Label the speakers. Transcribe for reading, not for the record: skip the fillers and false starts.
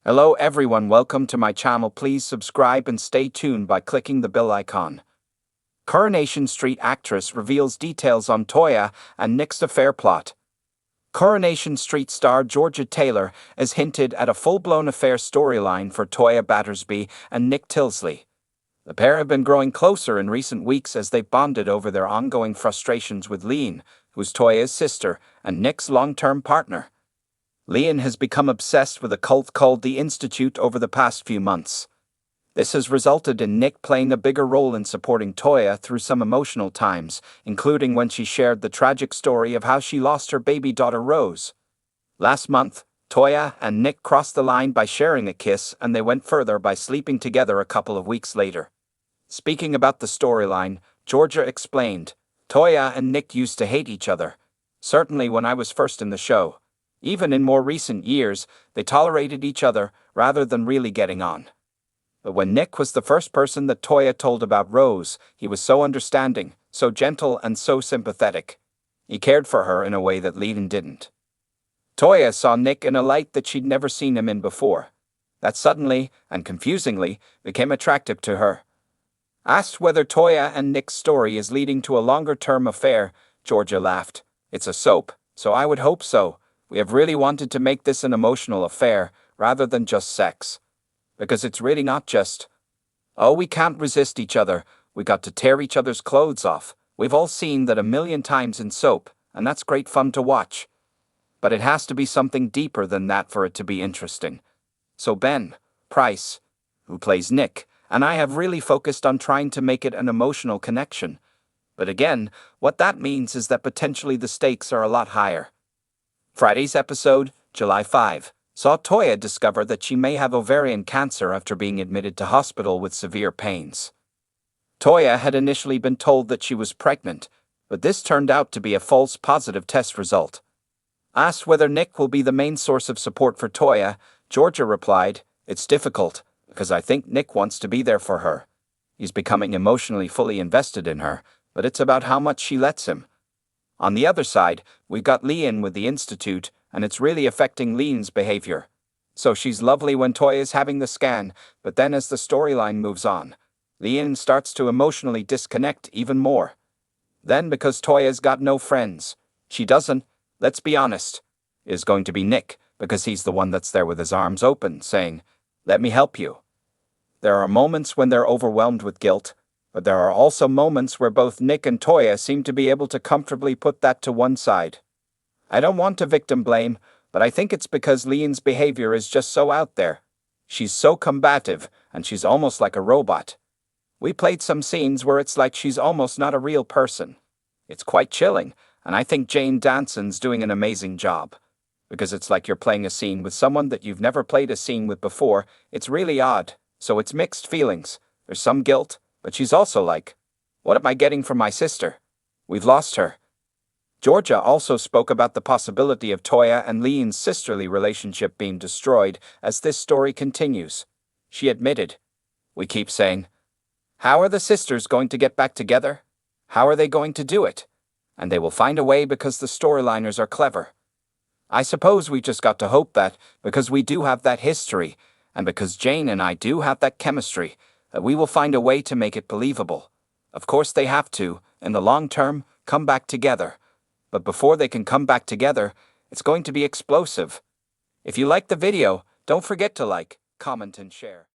Speaker 1: Hello everyone, welcome to my channel. Please subscribe and stay tuned by clicking the bell icon. Coronation Street actress reveals details on Toyah and Nick's affair plot. Coronation Street star Georgia Taylor has hinted at a full-blown affair storyline for Toyah Battersby and Nick Tilsley. The pair have been growing closer in recent weeks as they've bonded over their ongoing frustrations with Leanne, who's Toyah's sister and Nick's long-term partner. Leanne has become obsessed with a cult called the Institute over the past few months. This has resulted in Nick playing a bigger role in supporting Toyah through some emotional times, including when she shared the tragic story of how she lost her baby daughter Rose. Last month, Toyah and Nick crossed the line by sharing a kiss, and they went further by sleeping together a couple of weeks later. Speaking about the storyline, Georgia explained, "Toyah and Nick used to hate each other. Certainly when I was first in the show. Even in more recent years, they tolerated each other rather than really getting on. But when Nick was the first person that Toyah told about Rose, he was so understanding, so gentle and so sympathetic. He cared for her in a way that Leanne didn't." Toyah saw Nick in a light that she'd never seen him in before. That suddenly, and confusingly, became attractive to her. Asked whether Toyah and Nick's story is leading to a longer-term affair, Georgia laughed. "It's a soap, so I would hope so. We have really wanted to make this an emotional affair, rather than just sex. Because it's really not just, oh, we can't resist each other, we got to tear each other's clothes off. We've all seen that a million times in soap, and that's great fun to watch. But it has to be something deeper than that for it to be interesting. So Ben Price, who plays Nick, and I have really focused on trying to make it an emotional connection. But again, what that means is that potentially the stakes are a lot higher." Friday's episode, July 5, saw Toyah discover that she may have ovarian cancer after being admitted to hospital with severe pains. Toyah had initially been told that she was pregnant, but this turned out to be a false positive test result. Asked whether Nick will be the main source of support for Toyah, Georgia replied, "It's difficult, because I think Nick wants to be there for her. He's becoming emotionally fully invested in her, but it's about how much she lets him. On the other side, we've got Leanne with the Institute, and it's really affecting Leanne's behavior. So she's lovely when Toyah's having the scan, but then as the storyline moves on, Leanne starts to emotionally disconnect even more. Then because Toyah's got no friends, she doesn't, let's be honest, is going to be Nick, because he's the one that's there with his arms open, saying, 'Let me help you.' There are moments when they're overwhelmed with guilt, but there are also moments where both Nick and Toyah seem to be able to comfortably put that to one side. I don't want to victim blame, but I think it's because Leanne's behavior is just so out there. She's so combative, and she's almost like a robot. We played some scenes where it's like she's almost not a real person. It's quite chilling, and I think Jane Danson's doing an amazing job. Because it's like you're playing a scene with someone that you've never played a scene with before. It's really odd, so it's mixed feelings. There's some guilt, but she's also like, what am I getting from my sister? We've lost her." Georgia also spoke about the possibility of Toyah and Leanne's sisterly relationship being destroyed as this story continues. She admitted, "We keep saying, how are the sisters going to get back together? How are they going to do it? And they will find a way because the storyliners are clever. I suppose we just got to hope that, because we do have that history, and because Jane and I do have that chemistry, that we will find a way to make it believable. Of course they have to, in the long term, come back together. But before they can come back together, it's going to be explosive." If you liked the video, don't forget to like, comment, and share.